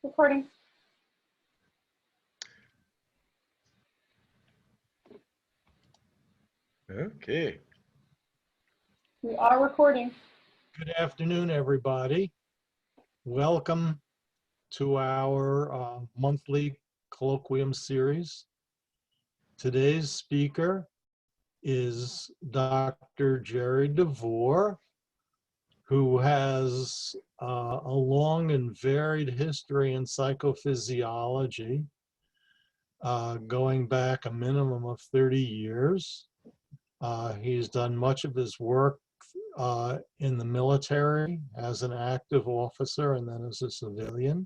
Recording. Okay. We are recording. Good afternoon, everybody. Welcome to our monthly colloquium series. Today's speaker is Dr. Jerry DeVore, who has a long and varied history in psychophysiology, going back a minimum of 30 years. He's done much of his work in the military as an active officer and then as a civilian.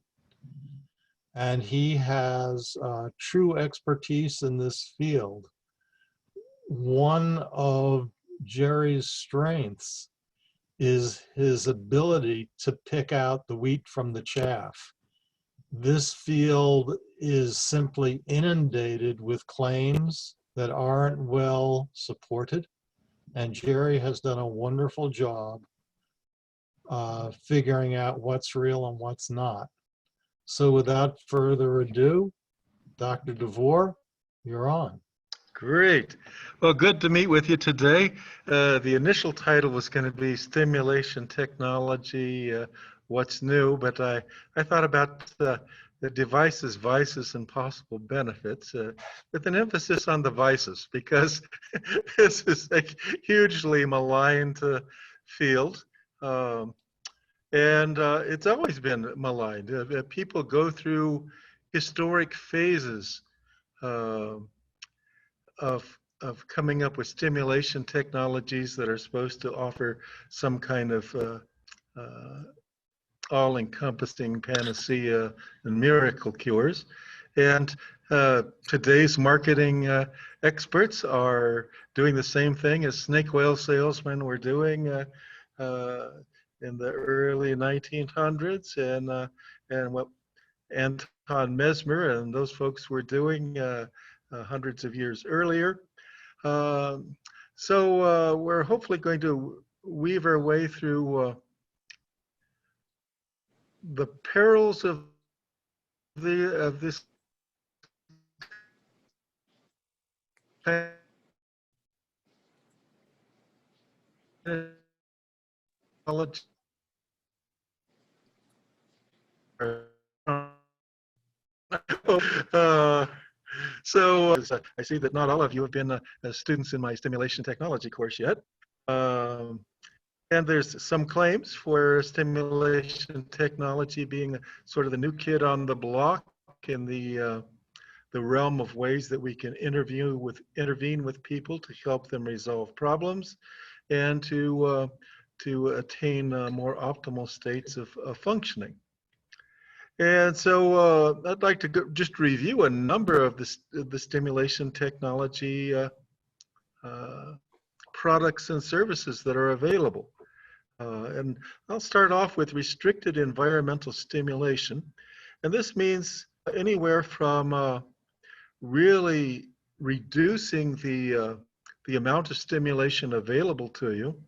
And he has true expertise in this field. One of Jerry's strengths is his ability to pick out the wheat from the chaff. This field is simply inundated with claims that aren't well supported. And Jerry has done a wonderful job figuring out what's real and what's not. So without further ado, Dr. DeVore, you're on. Great. Well, good to meet with you today. The initial title was going to be Stimulation Technology, What's New, but I thought about the devices, vices, and possible benefits with an emphasis on the vices, because this is a hugely maligned field. And it's always been maligned. People go through historic phases of coming up with stimulation technologies that are supposed to offer some kind of all-encompassing panacea and miracle cures. And today's marketing experts are doing the same thing as snake oil salesmen were doing in the early 1900s, and what Anton Mesmer and those folks were doing hundreds of years earlier. So we're hopefully going to weave our way through the perils of this technology. So I see that not all of you have been students in my stimulation technology course yet. And there's some claims for stimulation technology being sort of the new kid on the block in the realm of ways that we can intervene with people to help them resolve problems and to attain more optimal states of functioning. And so I'd like to just review a number of the stimulation technology products and services that are available. And I'll start off with restricted environmental stimulation. And this means anywhere from really reducing the amount of stimulation available to you.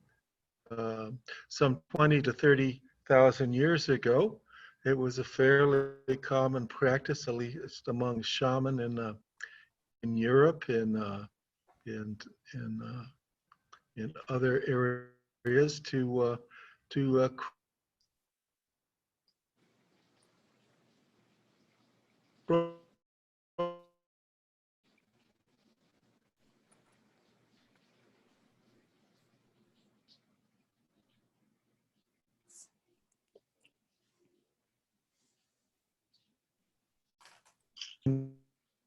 Some 20 to 30,000 years ago, it was a fairly common practice, at least among shaman in Europe and in other areas, to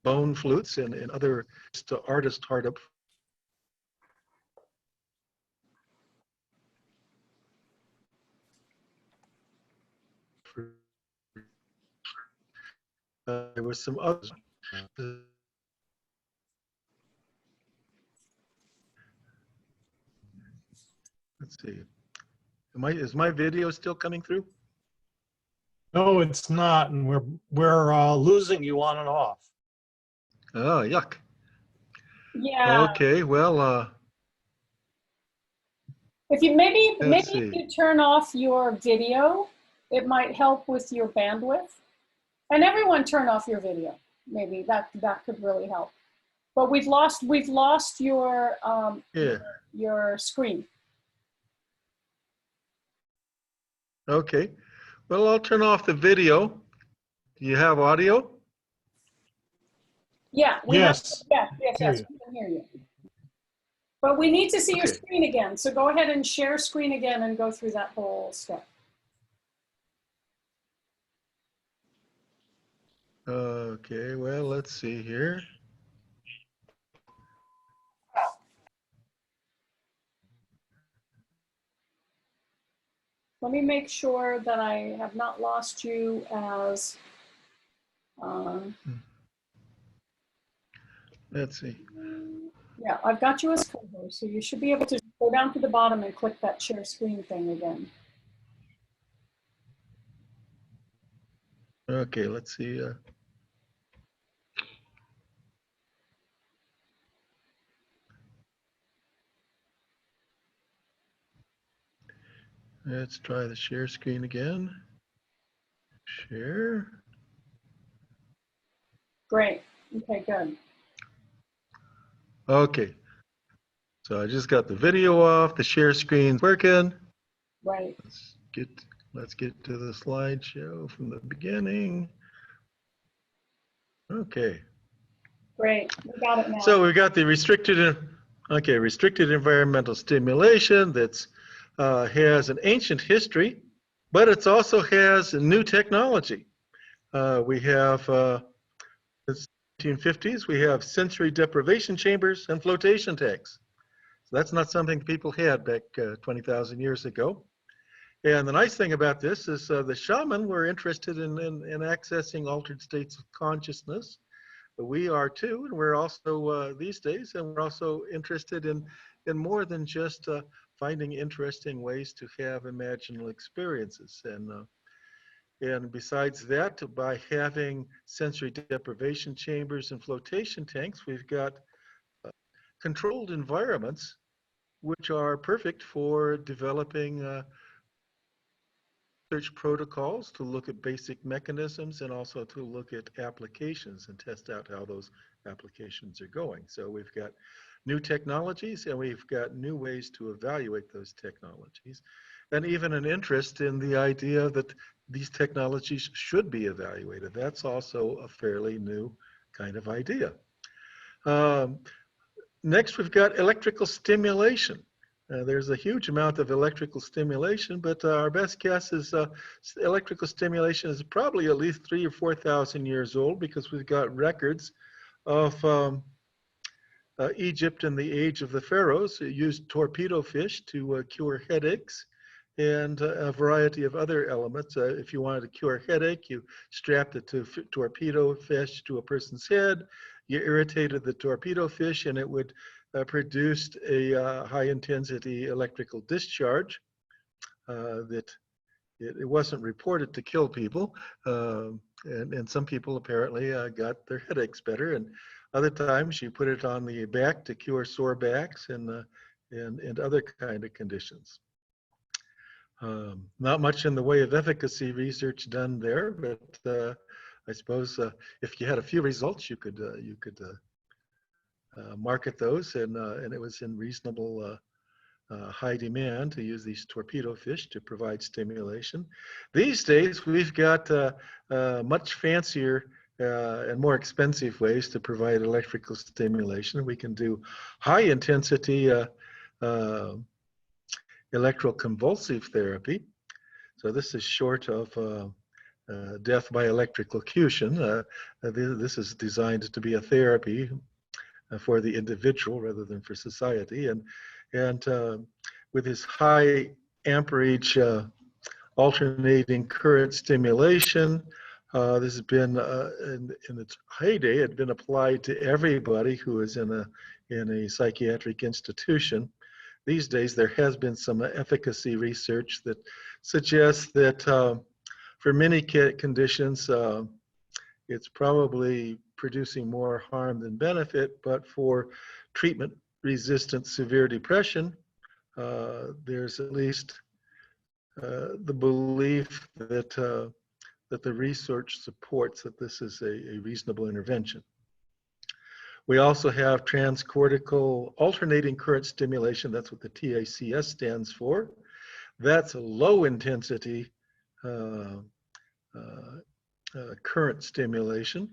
bone flutes and other artist hard up. There was some others. Let's see. Is my video still coming through? No, it's not, and we're losing you on and off. Oh, yuck. Yeah. Okay, well, If you maybe let's if see. you turn off your video, it might help with your bandwidth. And everyone turn off your video. Maybe that could really help. But we've lost Yeah. your screen. Okay. Well, I'll turn off the video. Do you have audio? Yeah, we Yes. have, yes, Hear yes, you. we can hear you. But we need to see your Okay. screen again. So go ahead and share screen again and go through that whole step. Okay, well, let's see here. Let me make sure that I have not lost you as, Let's see. yeah, I've got you as co-host, so you should be able to go down to the bottom and click that share screen thing again. Okay, let's see. Let's try the share screen again. Share. Great, okay, good. Okay. So I just got the video off, the share screen's working. Right, Let's get to the slideshow from the beginning. Okay. great, we got it now. So we've got the restricted environmental stimulation that's has an ancient history, but it also has new technology. We have it's 1950s. We have sensory deprivation chambers and flotation tanks. So that's not something people had back 20,000 years ago. And the nice thing about this is the shaman were interested in accessing altered states of consciousness. We are too, and we're also these days, and we're also interested in more than just finding interesting ways to have imaginal experiences. And besides that, by having sensory deprivation chambers and flotation tanks, we've got controlled environments which are perfect for developing research protocols to look at basic mechanisms and also to look at applications and test out how those applications are going. So we've got new technologies and we've got new ways to evaluate those technologies, and even an interest in the idea that these technologies should be evaluated. That's also a fairly new kind of idea. Next, we've got electrical stimulation. There's a huge amount of electrical stimulation, but our best guess is electrical stimulation is probably at least 3,000 or 4,000 years old, because we've got records of Egypt in the age of the pharaohs. It used torpedo fish to cure headaches and a variety of other elements. If you wanted to cure a headache, you strapped a torpedo fish to a person's head, you irritated the torpedo fish, and it would produce a high-intensity electrical discharge that it wasn't reported to kill people, and some people apparently got their headaches better, and other times you put it on the back to cure sore backs and other kind of conditions. Not much in the way of efficacy research done there, but I suppose if you had a few results, you could market those, and it was in reasonable high demand to use these torpedo fish to provide stimulation. These days, we've got much fancier and more expensive ways to provide electrical stimulation. We can do high intensity electroconvulsive therapy. So this is short of death by electrocution. This is designed to be a therapy for the individual rather than for society. And with this high amperage alternating current stimulation, this has been, in its heyday, it had been applied to everybody who is in a psychiatric institution. These days, there has been some efficacy research that suggests that for many conditions, it's probably producing more harm than benefit, but for treatment-resistant severe depression, there's at least the belief that that the research supports that this is a reasonable intervention. We also have transcortical alternating current stimulation. That's what the TACS stands for. That's a low intensity current stimulation.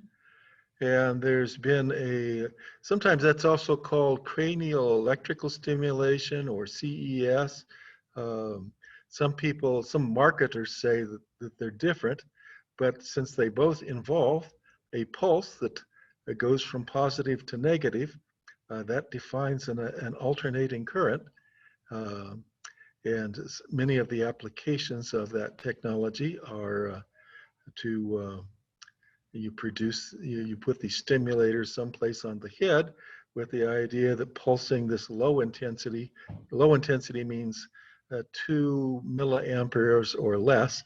And there's been sometimes that's also called cranial electrical stimulation or CES. Some marketers say that they're different, but since they both involve a pulse that goes from positive to negative, that defines an alternating current. And many of the applications of that technology are you put these stimulators someplace on the head with the idea that pulsing this low intensity means 2 milliamperes or less.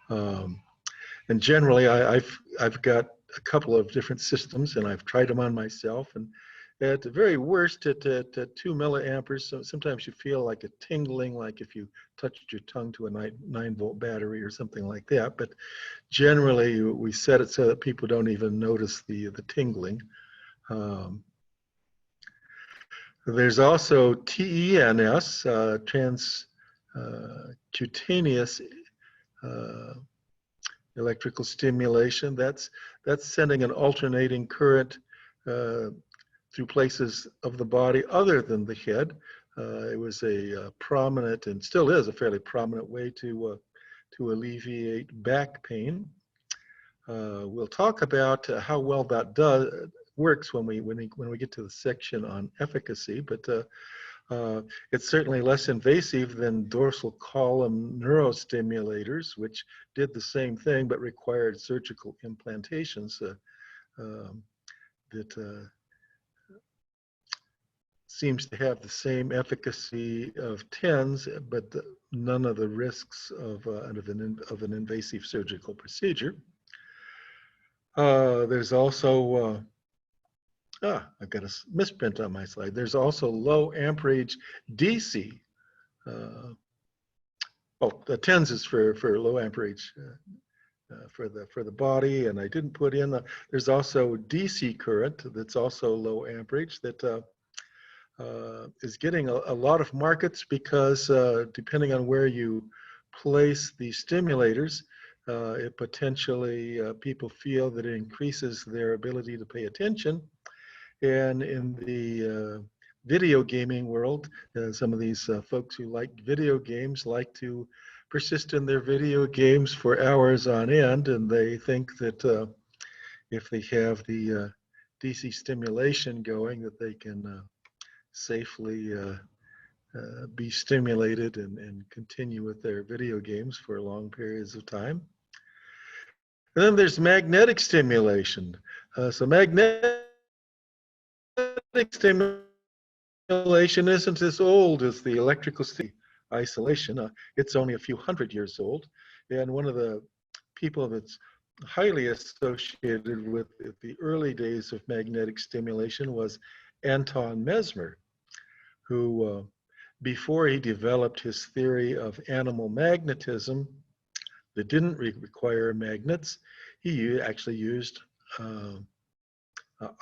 And generally, I've got a couple of different systems, and I've tried them on myself. And at the very worst, at 2 milliamperes, so sometimes you feel like a tingling, like if you touched your tongue to a 9-volt battery or something like that. But generally, we set it so that people don't even notice the tingling. There's also TENS, transcutaneous electrical stimulation. That's sending an alternating current through places of the body other than the head. It was a prominent, and still is a fairly prominent way to alleviate back pain. We'll talk about how well that works when we get to the section on efficacy, but it's certainly less invasive than dorsal column neurostimulators, which did the same thing but required surgical implantations that seems to have the same efficacy of TENS, but none of the risks of an invasive surgical procedure. There's also I've got a misprint on my slide. There's also low amperage DC. The TENS is for low amperage for the body, and I didn't put in there's also DC current that's also low amperage that is getting a lot of markets because depending on where you place the stimulators, it potentially people feel that it increases their ability to pay attention. And in the video gaming world, some of these folks who like video games like to persist in their video games for hours on end, and they think that if they have the DC stimulation going, that they can safely be stimulated and continue with their video games for long periods of time. And then there's magnetic stimulation. So magnetic stimulation isn't as old as the electrical isolation. It's only a few hundred years old. And one of the people that's highly associated with the early days of magnetic stimulation was Anton Mesmer, who before he developed his theory of animal magnetism that didn't require magnets, he actually used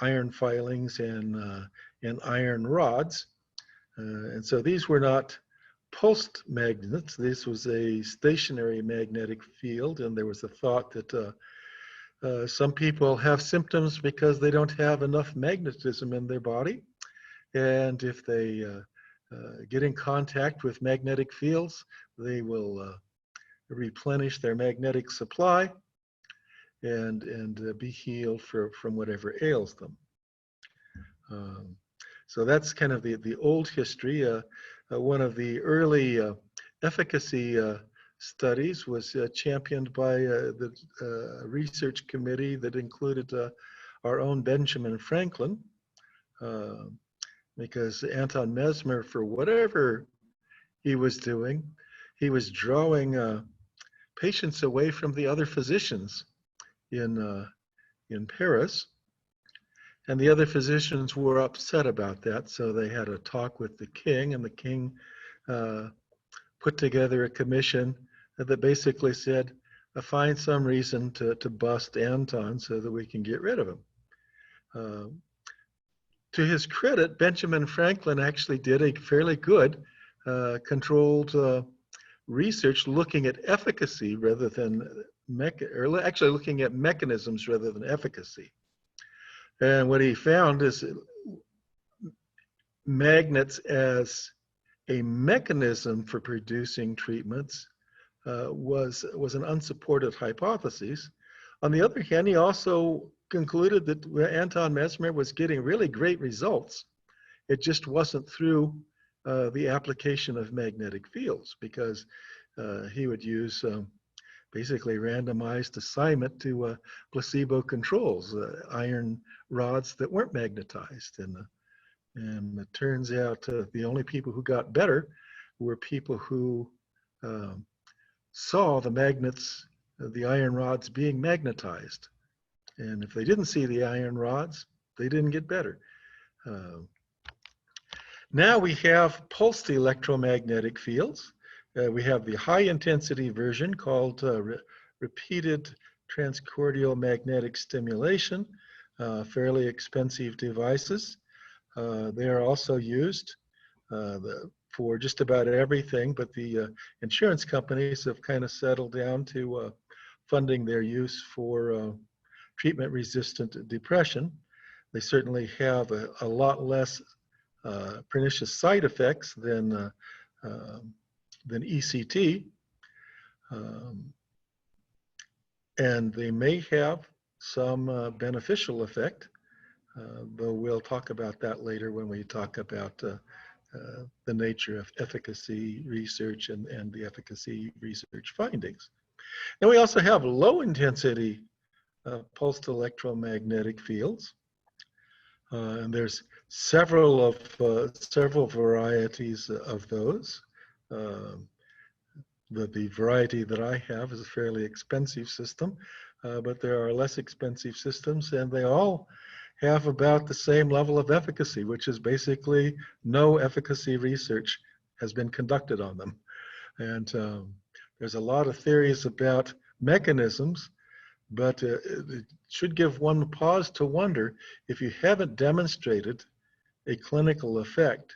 iron filings and iron rods. And so these were not pulsed magnets. This was a stationary magnetic field, and there was a thought that some people have symptoms because they don't have enough magnetism in their body. And if they get in contact with magnetic fields, they will replenish their magnetic supply and be healed from whatever ails them. So that's kind of the old history. One of the early efficacy studies was championed by the research committee that included our own Benjamin Franklin, because Anton Mesmer, for whatever he was doing, he was drawing patients away from the other physicians in Paris. And the other physicians were upset about that, so they had a talk with the king, and the king put together a commission that basically said, find some reason to bust Anton so that we can get rid of him. To his credit, Benjamin Franklin actually did a fairly good controlled research looking at efficacy rather than actually looking at mechanisms rather than efficacy. And what he found is magnets as a mechanism for producing treatments was an unsupported hypothesis. On the other hand, he also concluded that Anton Mesmer was getting really great results. It just wasn't through the application of magnetic fields, because he would use basically randomized assignment to placebo controls, iron rods that weren't magnetized. And it turns out the only people who got better were people who saw the magnets, the iron rods being magnetized. And if they didn't see the iron rods, they didn't get better. Now we have pulsed electromagnetic fields. We have the high intensity version called repeated transcordial magnetic stimulation, fairly expensive devices. They are also used for just about everything, but the insurance companies have kind of settled down to funding their use for treatment-resistant depression. They certainly have a lot less pernicious side effects than ECT, and they may have some beneficial effect, though we'll talk about that later when we talk about the nature of efficacy research and the efficacy research findings. And we also have low intensity pulsed electromagnetic fields. And there's several varieties of those. The variety that I have is a fairly expensive system, but there are less expensive systems, and they all have about the same level of efficacy, which is basically no efficacy research has been conducted on them. And there's a lot of theories about mechanisms, but it should give one pause to wonder, if you haven't demonstrated a clinical effect,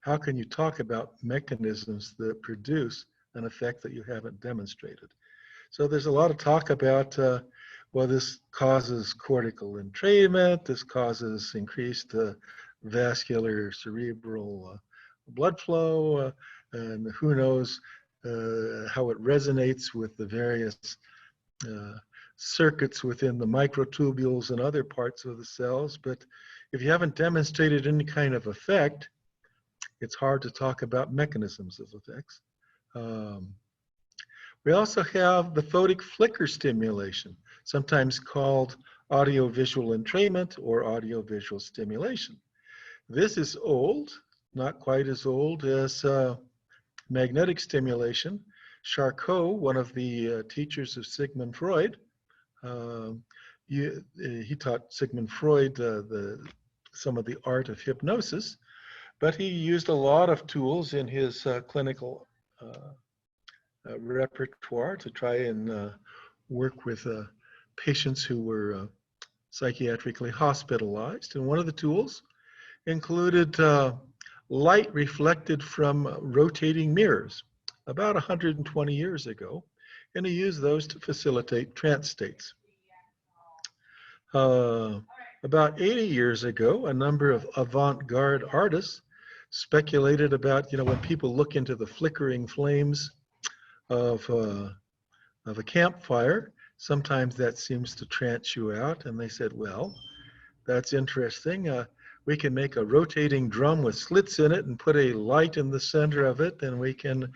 how can you talk about mechanisms that produce an effect that you haven't demonstrated? So there's a lot of talk about, well, this causes cortical entrainment, this causes increased vascular cerebral blood flow, and who knows how it resonates with the various circuits within the microtubules and other parts of the cells. But if you haven't demonstrated any kind of effect, it's hard to talk about mechanisms of effects. We also have the photic flicker stimulation, sometimes called audiovisual entrainment or audiovisual stimulation. This is old, not quite as old as magnetic stimulation. Charcot, one of the teachers of Sigmund Freud, he taught Sigmund Freud some of the art of hypnosis, but he used a lot of tools in his clinical repertoire to try and work with patients who were psychiatrically hospitalized. And one of the tools included light reflected from rotating mirrors about 120 years ago, and he used those to facilitate trance states. About 80 years ago, a number of avant-garde artists speculated about, when people look into the flickering flames of a campfire, sometimes that seems to trance you out. And they said, well, that's interesting. We can make a rotating drum with slits in it and put a light in the center of it, and we can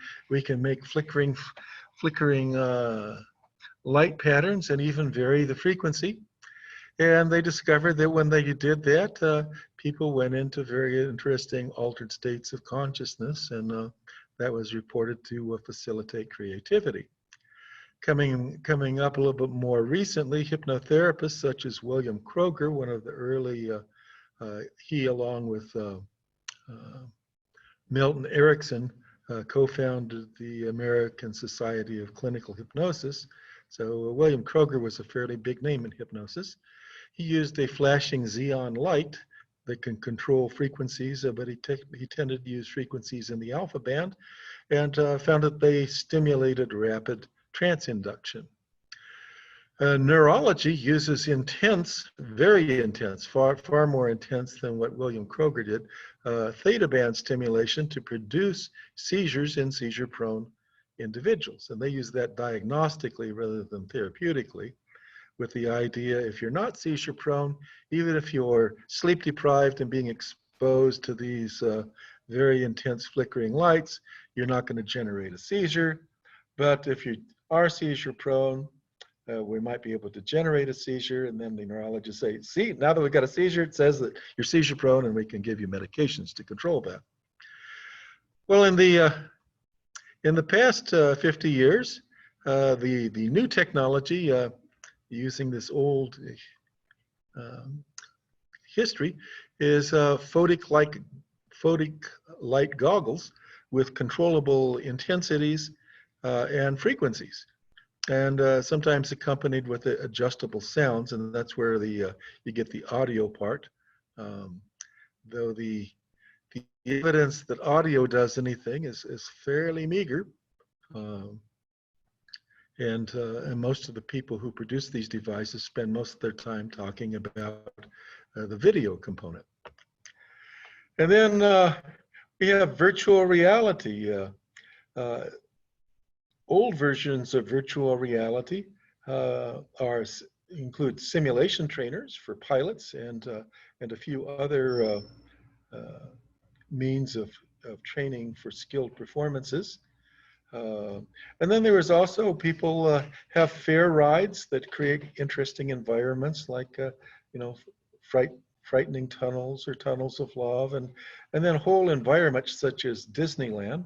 make flickering light patterns and even vary the frequency. And they discovered that when they did that, people went into very interesting altered states of consciousness, and that was reported to facilitate creativity. Coming up a little bit more recently, hypnotherapists such as William Kroger, one of the early, he along with Milton Erickson, co-founded the American Society of Clinical Hypnosis, So William Kroger was a fairly big name in hypnosis. He used a flashing xenon light that can control frequencies, but he tended to use frequencies in the alpha band, and found that they stimulated rapid trance induction. Neurology uses intense, very intense, far more intense than what William Kroger did, theta band stimulation to produce seizures in seizure-prone individuals. And they use that diagnostically rather than therapeutically, with the idea if you're not seizure-prone, even if you're sleep-deprived and being exposed to these very intense flickering lights, you're not going to generate a seizure. But if you are seizure-prone, we might be able to generate a seizure, and then the neurologists say, see, now that we've got a seizure, it says that you're seizure prone and we can give you medications to control that. Well, in the past 50 years, the new technology using this old history is photic light goggles with controllable intensities and frequencies, and sometimes accompanied with adjustable sounds, and that's where you get the audio part. Though the evidence that audio does anything is fairly meager, and most of the people who produce these devices spend most of their time talking about the video component. And then we have virtual reality. Old versions of virtual reality include simulation trainers for pilots and a few other means of training for skilled performances. And then there is also people have fair rides that create interesting environments, like frightening tunnels or tunnels of love, and then whole environments such as Disneyland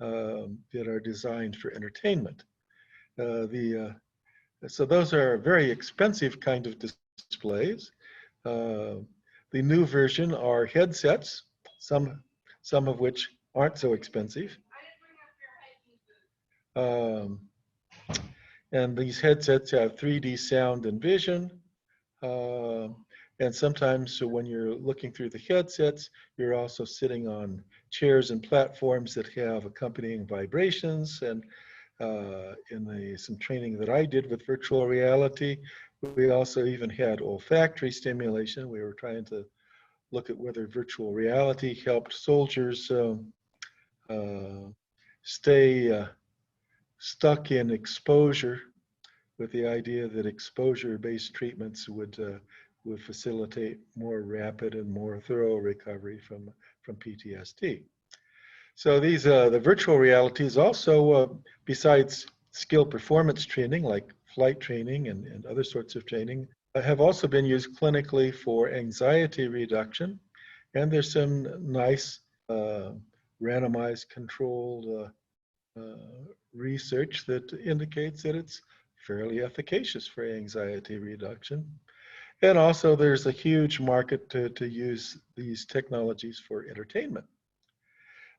that are designed for entertainment. So those are very expensive kind of displays. The new version are headsets, some of which aren't so expensive. And these headsets have 3D sound and vision. And sometimes when you're looking through the headsets, you're also sitting on chairs and platforms that have accompanying vibrations. And in some training that I did with virtual reality, we also even had olfactory stimulation. We were trying to look at whether virtual reality helped soldiers stay stuck in exposure, with the idea that exposure-based treatments would facilitate more rapid and more thorough recovery from PTSD. So these the virtual realities also, besides skill performance training like flight training and other sorts of training, have also been used clinically for anxiety reduction. And there's some nice randomized controlled research that indicates that it's fairly efficacious for anxiety reduction. And also there's a huge market to use these technologies for entertainment.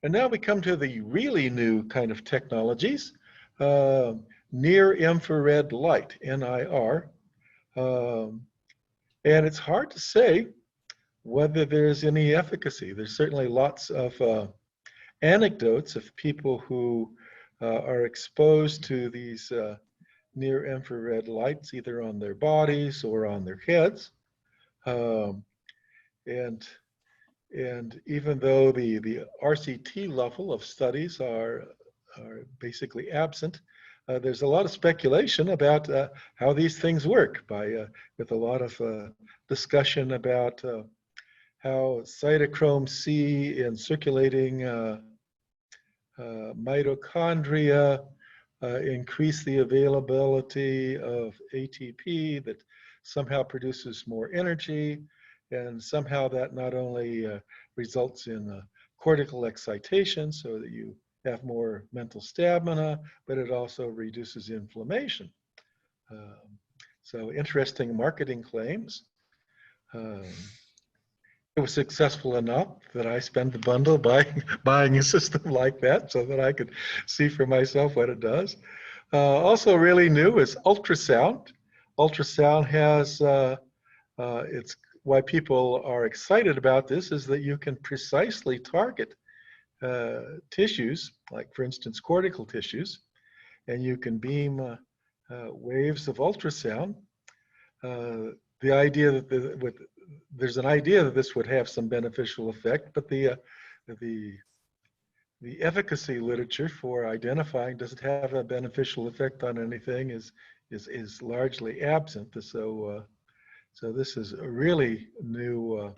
And now we come to the really new kind of technologies, near infrared light, NIR. And it's hard to say whether there's any efficacy. There's certainly lots of anecdotes of people who are exposed to these near infrared lights, either on their bodies or on their heads. And even though the RCT level of studies are basically absent, there's a lot of speculation about how these things work, with a lot of discussion about how cytochrome C in circulating mitochondria increase the availability of ATP that somehow produces more energy, and somehow that not only results in cortical excitation so that you have more mental stamina, but it also reduces inflammation. So interesting marketing claims. It was successful enough that I spent the bundle buying a system like that so that I could see for myself what it does. Also really new is ultrasound. Ultrasound has, it's why people are excited about this is that you can precisely target tissues, like for instance, cortical tissues, and you can beam waves of ultrasound. The idea that there's an idea that this would have some beneficial effect, but the efficacy literature for identifying does it have a beneficial effect on anything is largely absent. So so this is a really new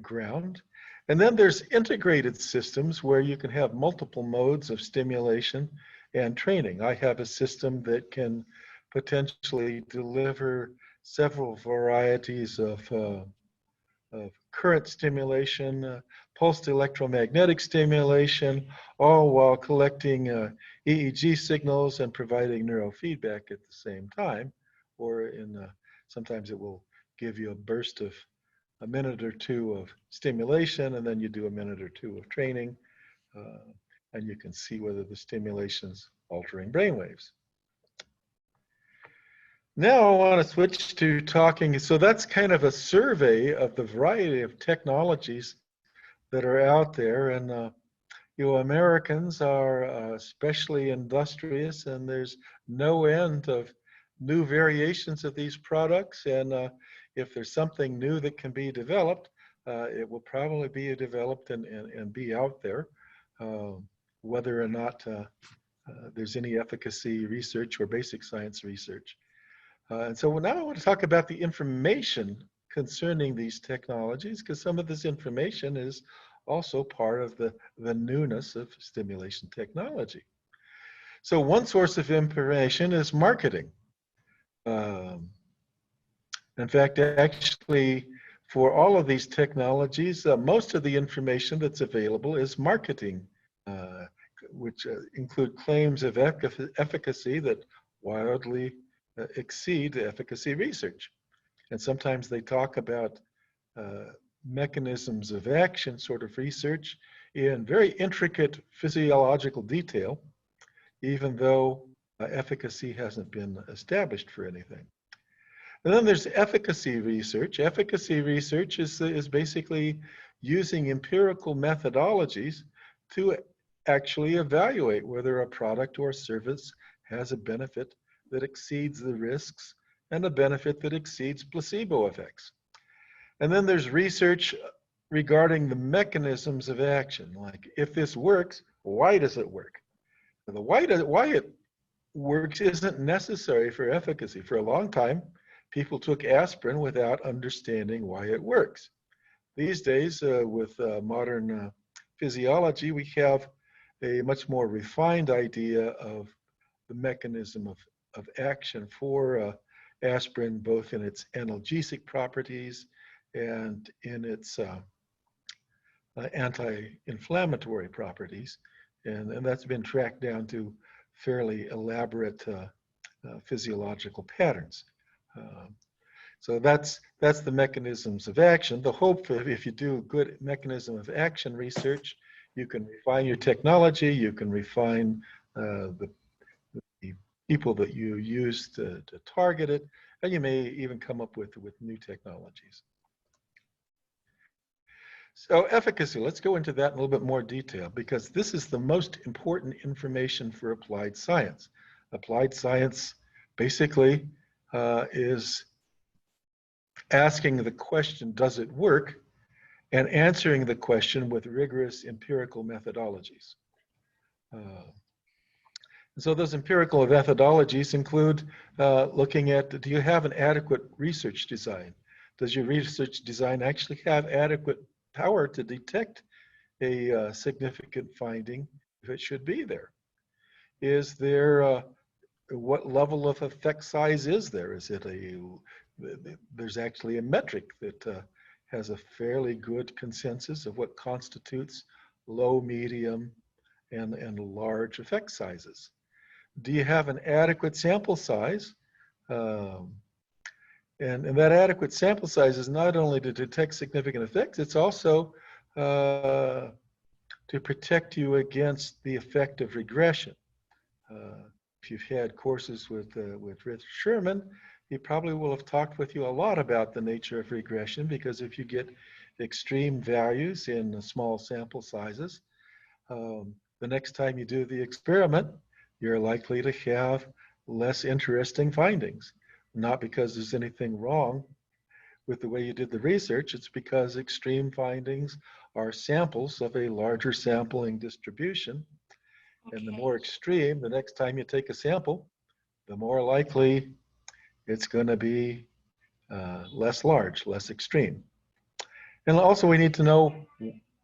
ground. And then there's integrated systems where you can have multiple modes of stimulation and training. I have a system that can potentially deliver several varieties of current stimulation, pulsed electromagnetic stimulation, all while collecting EEG signals and providing neurofeedback at the same time. Or sometimes it will give you a burst of a minute or two of stimulation, and then you do a minute or two of training, and you can see whether the stimulation's altering brainwaves. Now I want to switch to talking, so that's kind of a survey of the variety of technologies that are out there, and you know, Americans are especially industrious, and there's no end of new variations of these products, and if there's something new that can be developed, it will probably be developed and be out there, whether or not there's any efficacy research or basic science research. And so now I want to talk about the information concerning these technologies, because some of this information is also part of the newness of stimulation technology. So one source of information is marketing. In fact, actually, for all of these technologies, most of the information that's available is marketing, which include claims of efficacy that wildly exceed efficacy research. And sometimes they talk about mechanisms of action sort of research in very intricate physiological detail, even though efficacy hasn't been established for anything. And then there's efficacy research. Efficacy research is basically using empirical methodologies to actually evaluate whether a product or service has a benefit that exceeds the risks and a benefit that exceeds placebo effects. And then there's research regarding the mechanisms of action, like if this works, why does it work? And why it works isn't necessary for efficacy. For a long time, people took aspirin without understanding why it works. These days, with modern physiology, we have a much more refined idea of the mechanism of action for aspirin, both in its analgesic properties and in its anti-inflammatory properties. And that's been tracked down to fairly elaborate physiological patterns. So that's the mechanisms of action. The hope if you do good mechanism of action research, you can refine your technology, you can refine the people that you use to target it, and you may even come up with new technologies. So efficacy, let's go into that in a little bit more detail, because this is the most important information for applied science. Applied science basically is asking the question, does it work? And answering the question with rigorous empirical methodologies. So those empirical methodologies include looking at, do you have an adequate research design? Does your research design actually have adequate power to detect a significant finding if it should be there? Is there, what level of effect size is there? Is it there's actually a metric that has a fairly good consensus of what constitutes low, medium, and large effect sizes. Do you have an adequate sample size? And that adequate sample size is not only to detect significant effects, it's also to protect you against the effect of regression. if you've had courses with Rich Sherman, he probably will have talked with you a lot about the nature of regression, because if you get extreme values in small sample sizes, the next time you do the experiment, you're likely to have less interesting findings. Not because there's anything wrong with the way you did the research, it's because extreme findings are samples of a larger sampling distribution. And the more extreme, the next time you take a sample, the more likely it's going to be less large, less extreme. And also we need to know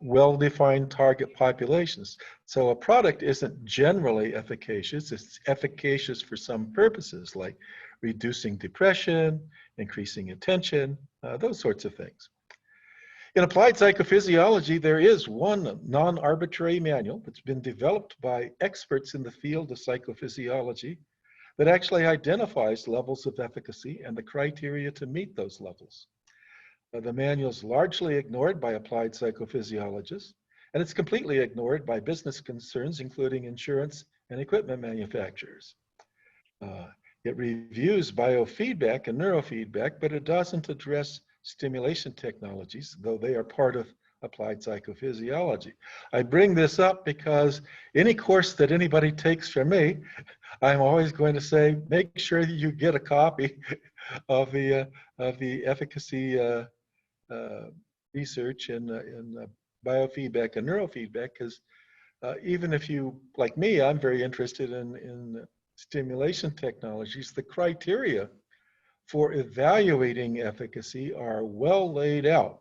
well-defined target populations. So a product isn't generally efficacious. It's efficacious for some purposes, like reducing depression, increasing attention, those sorts of things. In applied psychophysiology, there is one non-arbitrary manual that's been developed by experts in the field of psychophysiology that actually identifies levels of efficacy and the criteria to meet those levels. The manual is largely ignored by applied psychophysiologists, and it's completely ignored by business concerns, including insurance and equipment manufacturers. It reviews biofeedback and neurofeedback, but it doesn't address stimulation technologies, though they are part of applied psychophysiology. I bring this up because any course that anybody takes from me, I'm always going to say, make sure that you get a copy of the efficacy research in biofeedback and neurofeedback, because even if you, like me, I'm very interested in stimulation technologies, the criteria for evaluating efficacy are well laid out.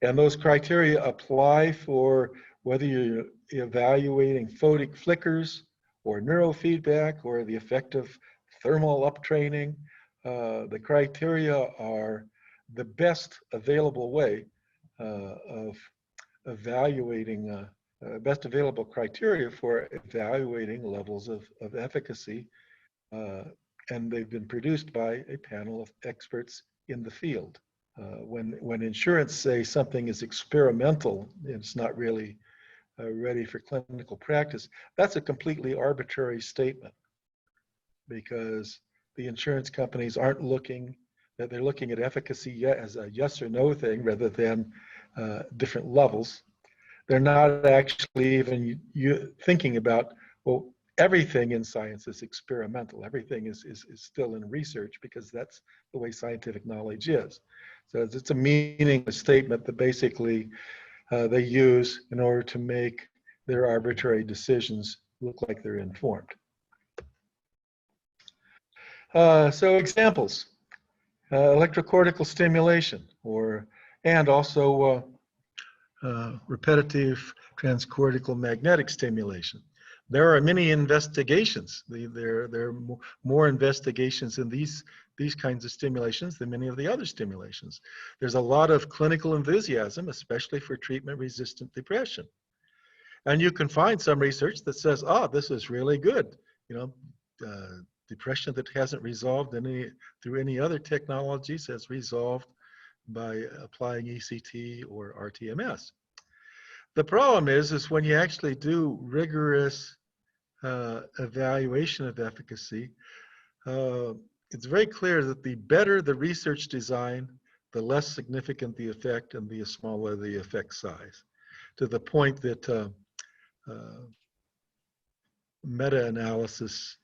And those criteria apply for whether you're evaluating photic flickers or neurofeedback or the effect of thermal uptraining. The criteria are the best available way of evaluating, best available criteria for evaluating levels of efficacy. And they've been produced by a panel of experts in the field. When insurance say something is experimental, it's not really ready for clinical practice, that's a completely arbitrary statement, because the insurance companies aren't looking, that they're looking at efficacy as a yes or no thing rather than different levels. They're not actually even thinking about, well, everything in science is experimental. Everything is still in research, because that's the way scientific knowledge is. So it's a meaningless statement that basically they use in order to make their arbitrary decisions look like they're informed. So examples, electrocortical stimulation, and also repetitive transcortical magnetic stimulation. There are many investigations. There are more investigations in these kinds of stimulations than many of the other stimulations. There's a lot of clinical enthusiasm, especially for treatment-resistant depression. And you can find some research that says, oh, this is really good. You know, depression that hasn't resolved through any other technologies has resolved by applying ECT or RTMS. The problem is when you actually do rigorous evaluation of efficacy, it's very clear that the better the research design, the less significant the effect and the smaller the effect size, to the point that meta-analysis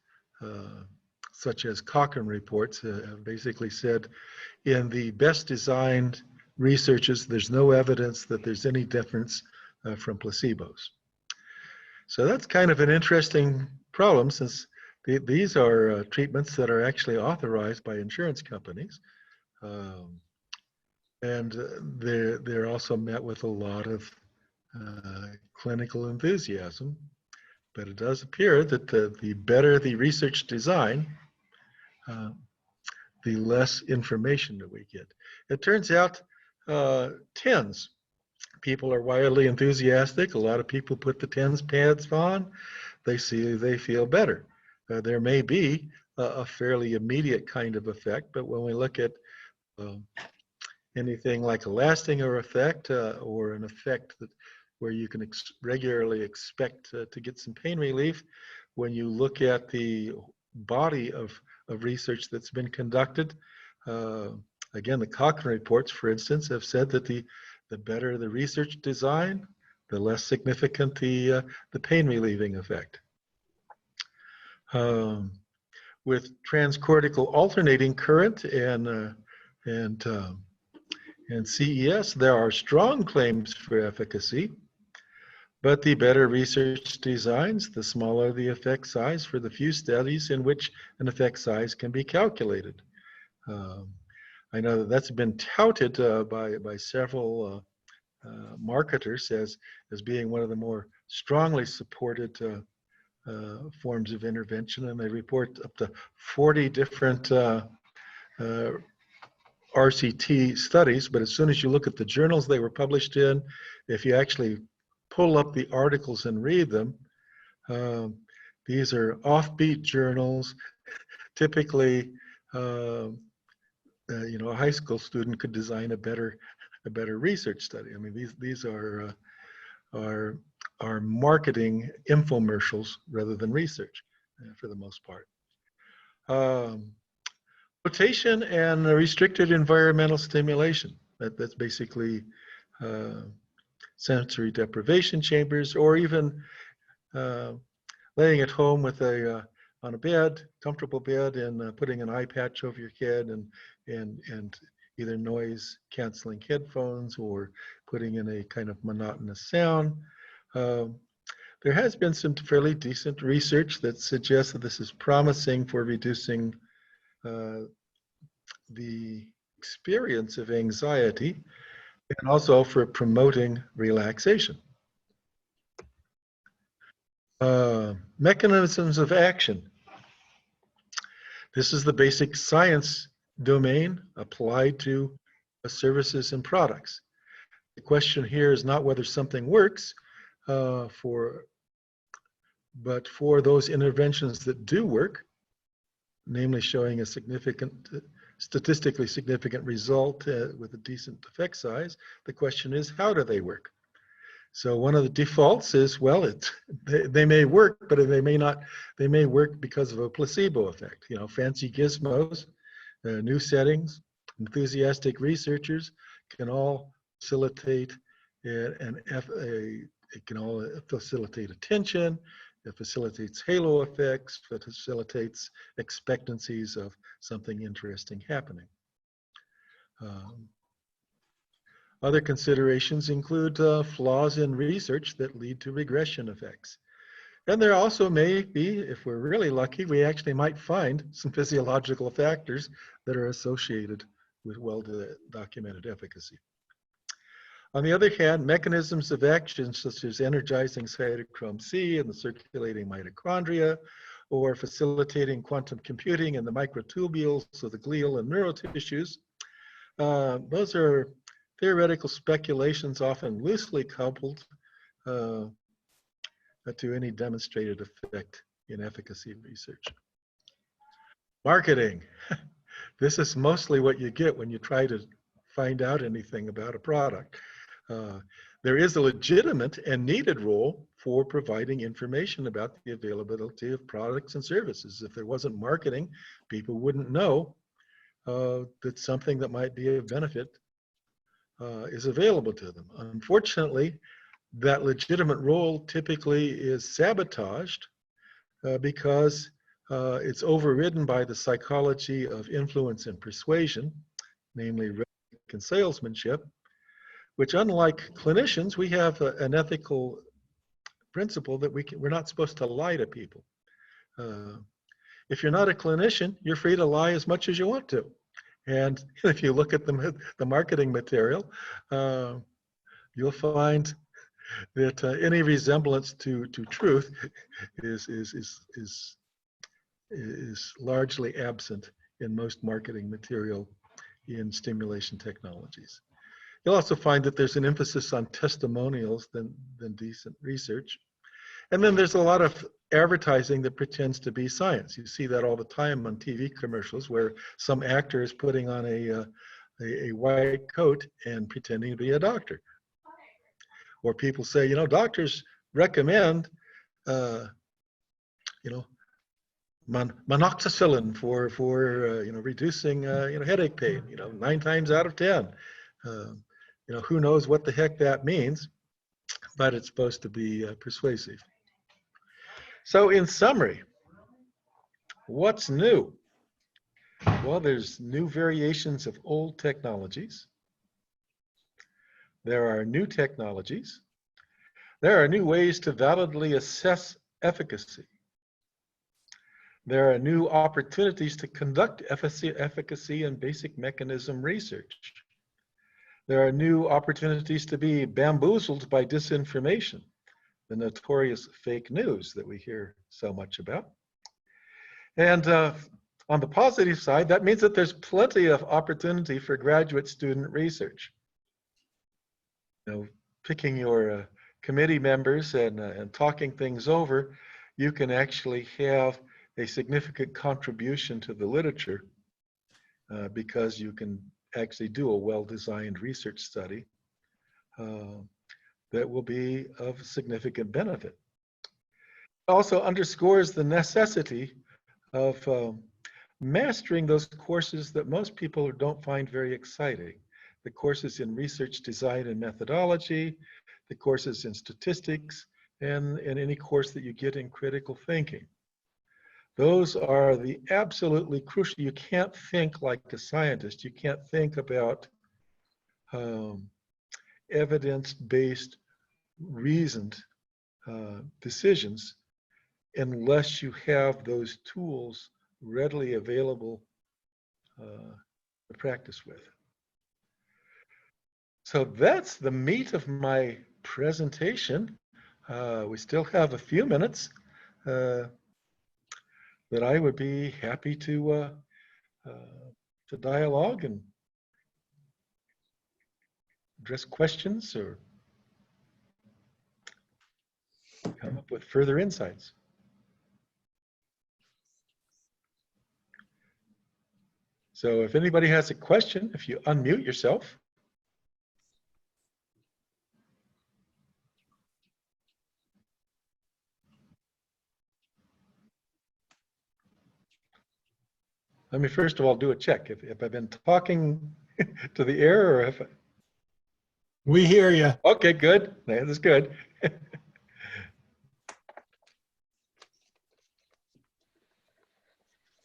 such as Cochrane reports have basically said in the best designed researches, there's no evidence that there's any difference from placebos. So that's kind of an interesting problem, since these are treatments that are actually authorized by insurance companies. And they're also met with a lot of clinical enthusiasm. But it does appear that the better the research design, the less information that we get. It turns out TENS. People are wildly enthusiastic. A lot of people put the TENS pads on. They feel better. There may be a fairly immediate kind of effect, but when we look at anything like a lasting effect or an effect where you can regularly expect to get some pain relief, when you look at the body of research that's been conducted, again, the Cochrane reports, for instance, have said that the better the research design, the less significant the pain relieving effect. With transcortical alternating current and CES, there are strong claims for efficacy, but the better research designs, the smaller the effect size for the few studies in which an effect size can be calculated. I know that that's been touted by several marketers as being one of the more strongly supported forms of intervention, and they report up to 40 different RCT studies, but as soon as you look at the journals they were published in, if you actually pull up the articles and read them, these are offbeat journals. Typically, you know, a high school student could design a better research study. I mean, these are marketing infomercials rather than research for the most part. Rotation and restricted environmental stimulation. That's basically sensory deprivation chambers, or even laying at home with on a bed, comfortable bed, and putting an eye patch over your head and either noise canceling headphones or putting in a kind of monotonous sound. There has been some fairly decent research that suggests that this is promising for reducing the experience of anxiety and also for promoting relaxation. Mechanisms of action. This is the basic science domain applied to services and products. The question here is not whether something works, but for those interventions that do work, namely showing a statistically significant result with a decent effect size, the question is, how do they work? So one of the defaults is, well, they may work, but they may not. They may work because of a placebo effect. You know, fancy gizmos, new settings, enthusiastic researchers can all facilitate it can all facilitate attention. It facilitates halo effects. It facilitates expectancies of something interesting happening. Other considerations include flaws in research that lead to regression effects. And there also may be, if we're really lucky, we actually might find some physiological factors that are associated with well-documented efficacy. On the other hand, mechanisms of action such as energizing cytochrome C in the circulating mitochondria, or facilitating quantum computing in the microtubules of the glial and neural tissues, those are theoretical speculations often loosely coupled to any demonstrated effect in efficacy research. Marketing. This is mostly what you get when you try to find out anything about a product. There is a legitimate and needed role for providing information about the availability of products and services. If there wasn't marketing, people wouldn't know that something that might be of benefit is available to them. Unfortunately, that legitimate role typically is sabotaged because it's overridden by the psychology of influence and persuasion, namely rhetoric and salesmanship, which, unlike clinicians, we have an ethical principle that we're not supposed to lie to people. If you're not a clinician, you're free to lie as much as you want to. And if you look at the marketing material, you'll find that any resemblance to truth is largely absent in most marketing material in stimulation technologies. You'll also find that there's an emphasis on testimonials than decent research. And then there's a lot of advertising that pretends to be science. You see that all the time on TV commercials where some actor is putting on a white coat and pretending to be a doctor. Or people say, you know, doctors recommend you know, monoxicillin for reducing headache pain. 9 times out of 10. Who knows what the heck that means, but it's supposed to be persuasive. So in summary, what's new? Well, there's new variations of old technologies. There are new technologies. There are new ways to validly assess efficacy. There are new opportunities to conduct efficacy and basic mechanism research. There are new opportunities to be bamboozled by disinformation, the notorious fake news that we hear so much about. And on the positive side, that means that there's plenty of opportunity for graduate student research. Picking your committee members and talking things over, you can actually have a significant contribution to the literature because you can actually do a well-designed research study that will be of significant benefit. It also underscores the necessity of mastering those courses that most people don't find very exciting. The courses in research design and methodology, the courses in statistics, and any course that you get in critical thinking. Those are the absolutely crucial. You can't think like a scientist. You can't think about evidence-based, reasoned decisions unless you have those tools readily available to practice with. So that's the meat of my presentation. We still have a few minutes that I would be happy to dialogue and address questions or come up with further insights. So if anybody has a question, if you unmute yourself. Let me first of all do a check. If I've been talking to the air or if... We hear you. Okay, good. That's good.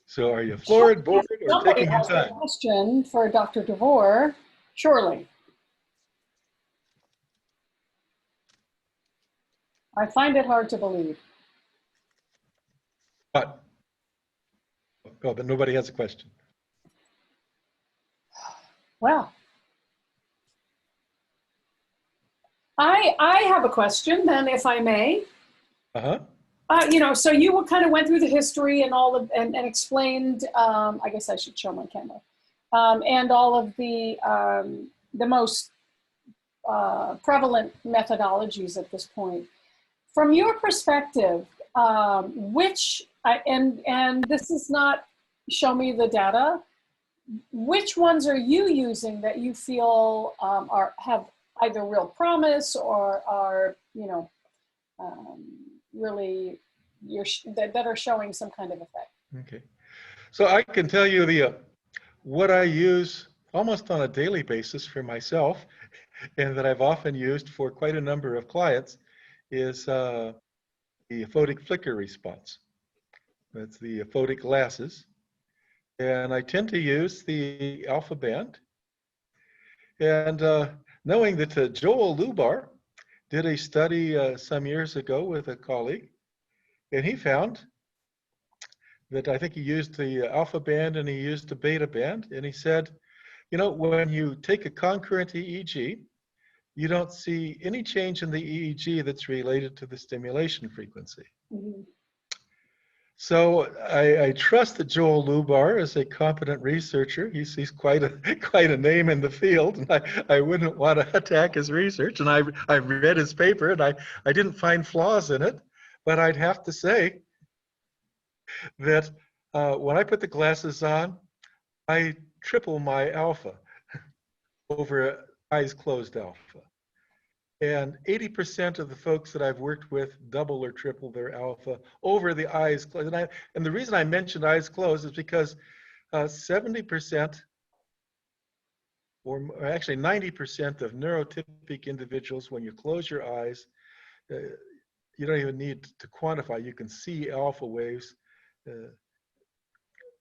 So are you floored, bored, or Somebody taking your has time? a question for Dr. DeVore, surely. I find it hard to believe. What? Oh, but nobody has a question. Well, I have a question then, if I may. Uh-huh. So you kind of went through the history and all of and explained. I guess I should show my camera, and all of the most prevalent methodologies at this point. From your perspective, and this is not show me the data. Which ones are you using that you feel have either real promise or are really that are showing some kind of effect? Okay, so I can tell you what I use almost on a daily basis for myself, and that I've often used for quite a number of clients, is the aphotic flicker response. That's the aphotic glasses. And I tend to use the alpha band. And knowing that Joel Lubar did a study some years ago with a colleague, and he found that I think he used the alpha band and he used the beta band, and he said, when you take a concurrent EEG, you don't see any change in the EEG that's related to the stimulation frequency. Mm-hmm. So I trust that Joel Lubar is a competent researcher. He's quite a name in the field, and I wouldn't want to attack his research. And I've read his paper, and I didn't find flaws in it, but I'd have to say that when I put the glasses on, I triple my alpha over eyes closed alpha. And 80% of the folks that I've worked with double or triple their alpha over the eyes closed. And the reason I mentioned eyes closed is because 70% or actually 90% of neurotypic individuals, when you close your eyes, you don't even need to quantify. You can see alpha waves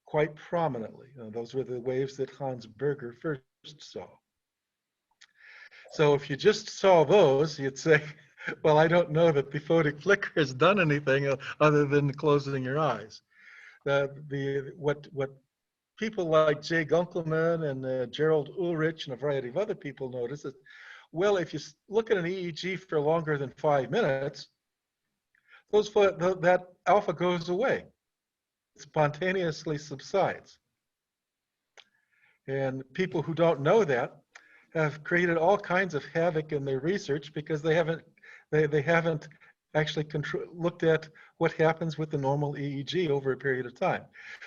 quite prominently. Those were the waves that Hans Berger first saw. So if you just saw those, you'd say, well, I don't know that the photic flicker has done anything other than closing your eyes. What people like Jay Gunkelman and Gerald Ulrich and a variety of other people notice is, well, if you look at an EEG for longer than 5 minutes, that alpha goes away. It spontaneously subsides. And people who don't know that have created all kinds of havoc in their research because they haven't actually looked at what happens with the normal EEG over a period of time.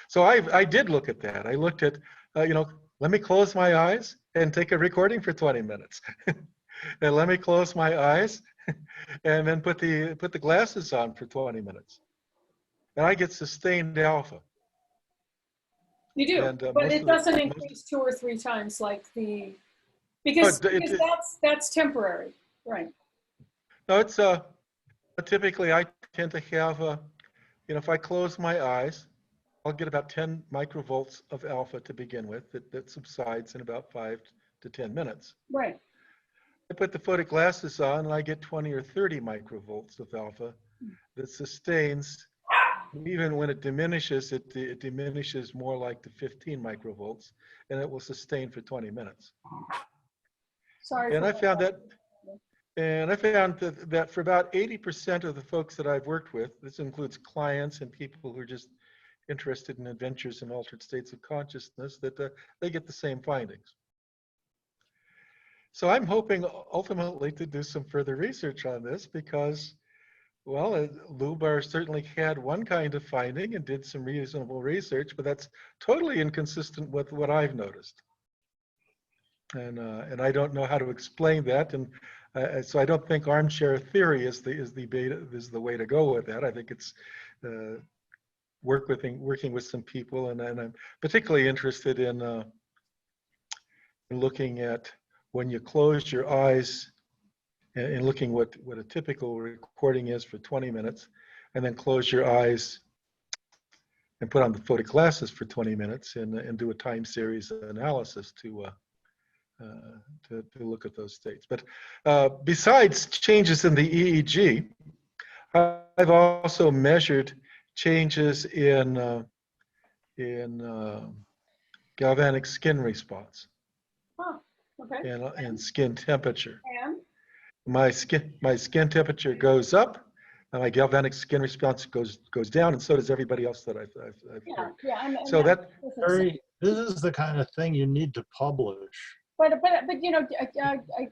So I did look at that. I looked at, let me close my eyes and take a recording for 20 minutes. And let me close my eyes and then put the glasses on for 20 minutes. And I get sustained alpha. You do, And, but it doesn't increase 2 or 3 times like the, because that's temporary, right? No, it's typically I tend to have if I close my eyes, I'll get about 10 microvolts of alpha to begin with that subsides in about 5 to 10 minutes. Right. I put the photic glasses on and I get 20 or 30 microvolts of alpha that sustains. Even when it diminishes, it diminishes more like to 15 microvolts, and it will sustain for 20 minutes. Sorry. And I found that for about 80% of the folks that I've worked with, this includes clients and people who are just interested in adventures in altered states of consciousness, that they get the same findings. So I'm hoping ultimately to do some further research on this because, well, Lubar certainly had one kind of finding and did some reasonable research, but that's totally inconsistent with what I've noticed. And I don't know how to explain that, and so I don't think armchair theory is the way to go with that. I think it's working with some people, and I'm particularly interested in looking at when you close your eyes and looking what a typical recording is for 20 minutes, and then close your eyes and put on the photic glasses for 20 minutes and do a time series analysis to look at those states. But besides changes in the EEG, I've also measured changes in galvanic skin response. Oh, okay. And skin temperature. And? My skin temperature goes up, and my galvanic skin response goes down, and so does everybody else that I've heard. Yeah. And so that this is the kind of thing you need to publish. But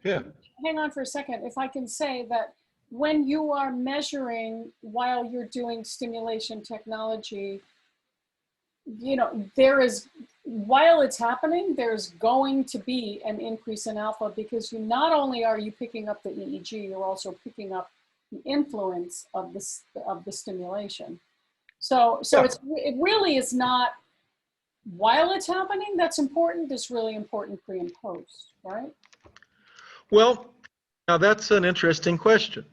hang on for a second. If I can say that when you are measuring while you're doing stimulation technology, there is, while it's happening, there's going to be an increase in alpha because not only are you picking up the EEG, you're also picking up the influence of the stimulation. So it really is not while it's happening that's important. It's really important pre and post, right? Well, now that's an interesting question.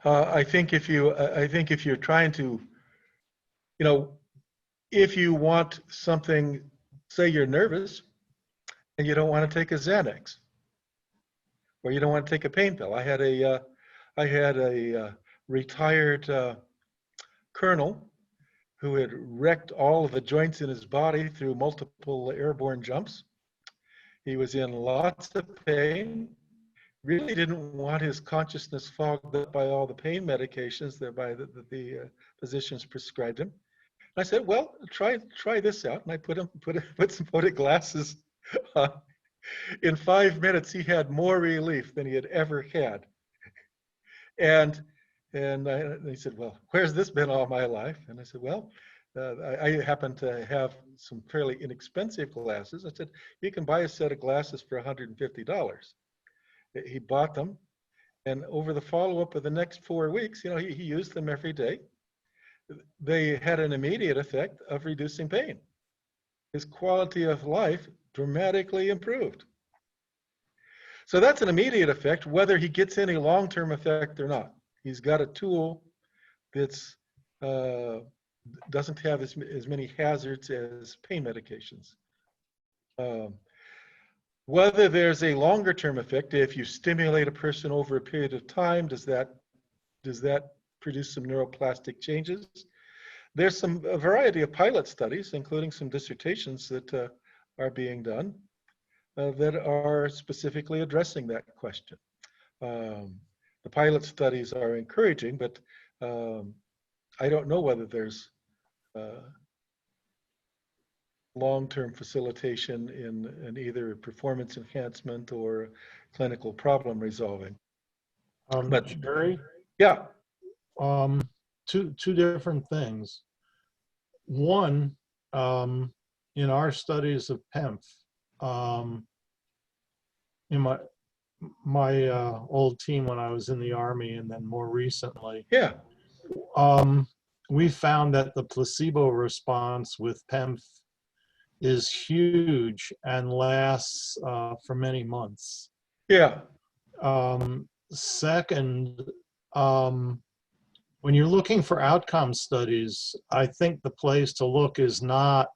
I think if you're trying to, if you want something, say you're nervous and you don't want to take a Xanax, or you don't want to take a pain pill. I had a retired colonel who had wrecked all of the joints in his body through multiple airborne jumps. He was in lots of pain, really didn't want his consciousness fogged up by all the pain medications that the physicians prescribed him. I said, well, try this out. And I put some photic glasses on. In 5 minutes, he had more relief than he had ever had. And he said, well, where's this been all my life? And I said, well, I happen to have some fairly inexpensive glasses. I said, you can buy a set of glasses for $150. He bought them, And over the follow-up of the next 4 weeks, he used them every day. They had an immediate effect of reducing pain. His quality of life dramatically improved. So that's an immediate effect, whether he gets any long-term effect or not. He's got a tool that's doesn't have as many hazards as pain medications. Whether there's a longer term effect, if you stimulate a person over a period of time, does that produce some neuroplastic changes? There's a variety of pilot studies, including some dissertations that are being done that are specifically addressing that question. The pilot studies are encouraging, but I don't know whether there's long-term facilitation in either performance enhancement or clinical problem resolving. But Jerry, yeah, two different things. One, in our studies of PEMF, in my old team when I was in the Army, and then more recently, yeah, we found that the placebo response with PEMF is huge and lasts for many months. yeah, Second, when you're looking for outcome studies, I think the place to look is not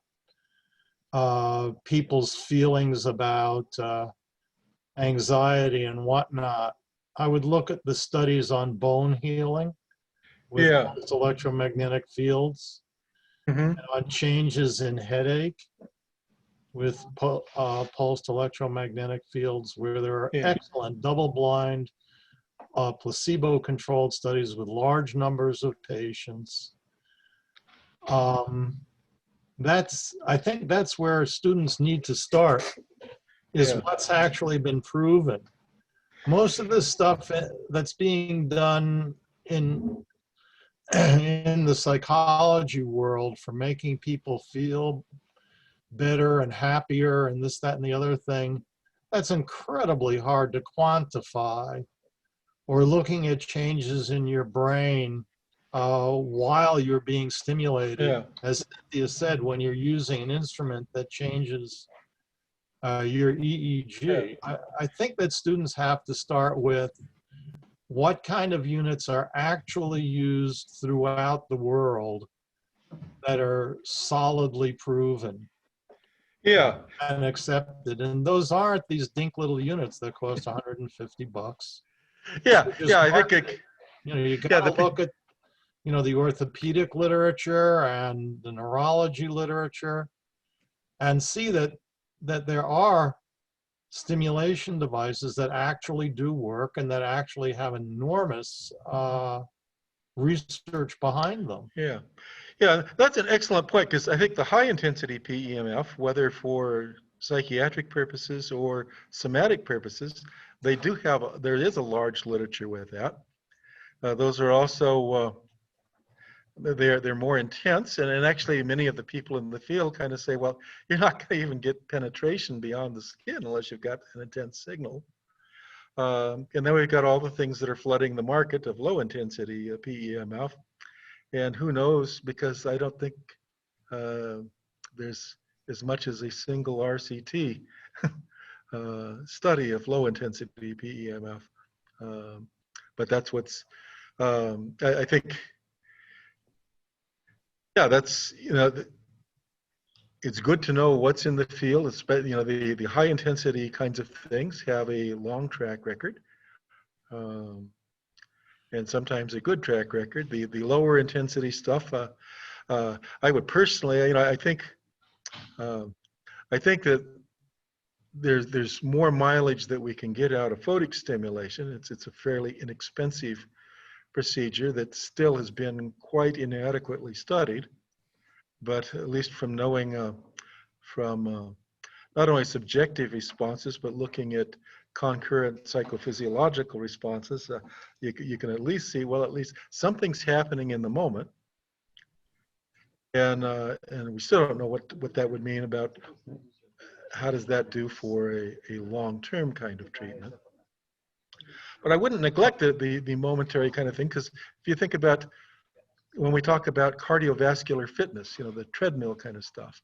people's feelings about anxiety and whatnot. I would look at the studies on bone healing with yeah. pulsed electromagnetic fields, Mm-hmm. on changes in headache with pulsed electromagnetic fields, where there are Yeah. excellent double-blind, placebo-controlled studies with large numbers of patients. I think that's where students need to start, is Yeah. what's actually been proven. Most of this stuff that's being done in the psychology world for making people feel better and happier and this, that, and the other thing, that's incredibly hard to quantify. Or looking at changes in your brain while you're being stimulated. Yeah. As Cynthia said, when you're using an instrument that changes your EEG, I think that students have to start with what kind of units are actually used throughout the world that are solidly proven. Yeah. And accepted. And those aren't these dink little units that cost $150. Yeah. Yeah. I think You got to look at, the orthopedic literature and the neurology literature and see that there are stimulation devices that actually do work and that actually have enormous research behind them. Yeah. Yeah, that's an excellent point, because I think the high intensity PEMF, whether for psychiatric purposes or somatic purposes, there is a large literature with that. Those are also, they're more intense, and actually many of the people in the field kind of say, well, you're not going to even get penetration beyond the skin unless you've got an intense signal. And then we've got all the things that are flooding the market of low intensity PEMF. And who knows, because I don't think there's as much as a single RCT study of low intensity PEMF. But that's what's, I think, yeah, that's, it's good to know what's in the field. It's, the high intensity kinds of things have a long track record. And sometimes a good track record. The lower intensity stuff, I would personally, I think that there's more mileage that we can get out of photic stimulation. It's a fairly inexpensive procedure that still has been quite inadequately studied, but at least from knowing from not only subjective responses, but looking at concurrent psychophysiological responses, you can at least see, well, at least something's happening in the moment. And we still don't know what that would mean about how does that do for a long-term kind of treatment. But I wouldn't neglect the momentary kind of thing, because if you think about when we talk about cardiovascular fitness, you know, the treadmill kind of stuff,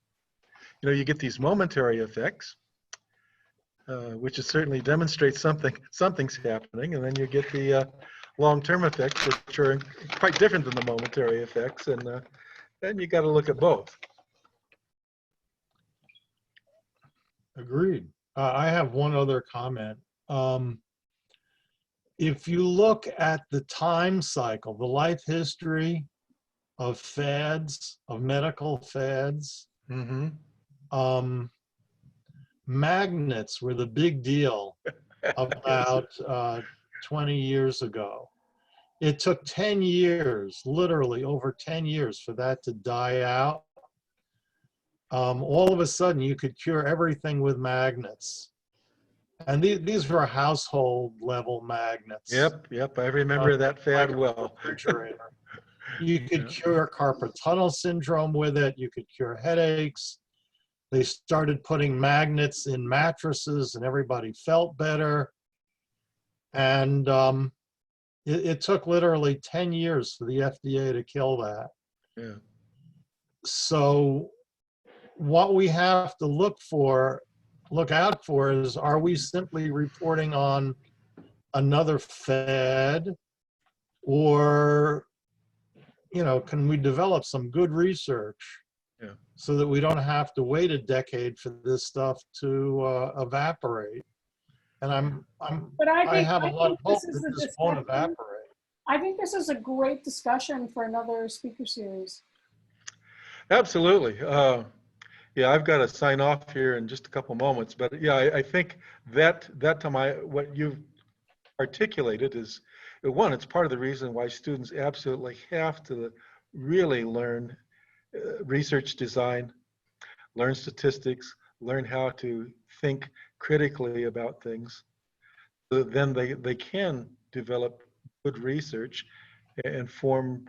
you know, you get these momentary effects, which is certainly demonstrates something's happening, and then you get the long-term effects, which are quite different than the momentary effects, and then you got to look at both. Agreed. I have one other comment. If you look at the time cycle, the life history of fads, of medical fads, magnets were the big deal about 20 years ago. It took 10 years, literally over 10 years, for that to die out. All of a sudden, you could cure everything with magnets. And these were household level magnets. Yep, I remember that fad well. Refrigerator. You could cure carpal tunnel syndrome with it. You could cure headaches. They started putting magnets in mattresses and everybody felt better. And it took literally 10 years for the FDA to kill that. Yeah. So what we have to look out for is, are we simply reporting on another fad, or, you know, can we develop some good research so that we don't have to wait a decade for this stuff to evaporate? And I have a lot of hope that this won't evaporate. I think this is a great discussion for another speaker series. Absolutely. Yeah, I've got to sign off here in just a couple moments, but yeah, I think that what you've articulated is, one, it's part of the reason why students absolutely have to really learn research design, learn statistics, learn how to think critically about things. So then they can develop good research and form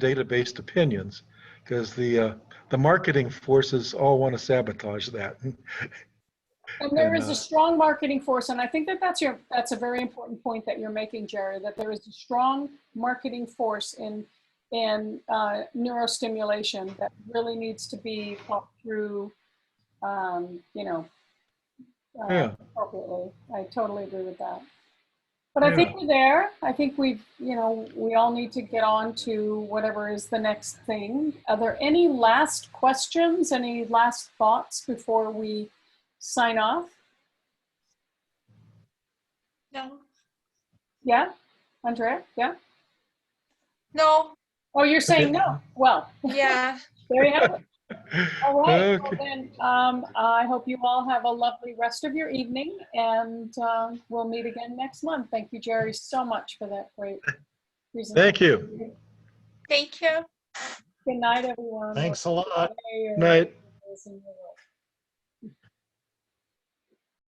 data-based opinions, because the marketing forces all want to sabotage that. And there is a strong marketing force, and I think that's a very important point that you're making, Jerry, that there is a strong marketing force in neurostimulation that really needs to be thought through, you know, appropriately. I totally agree with that. But I think we're there. I think we all need to get on to whatever is the next thing. Are there any last questions, any last thoughts before we sign off? No. Yeah? Andrea? Yeah? No. Oh, you're saying no. Well, Yeah. there you have it. All right. Okay. Well, then, I hope you all have a lovely rest of your evening, and we'll meet again next month. Thank you, Jerry, so much for that great presentation. Thank you. Thank you. Good night, everyone. Thanks a lot. Night.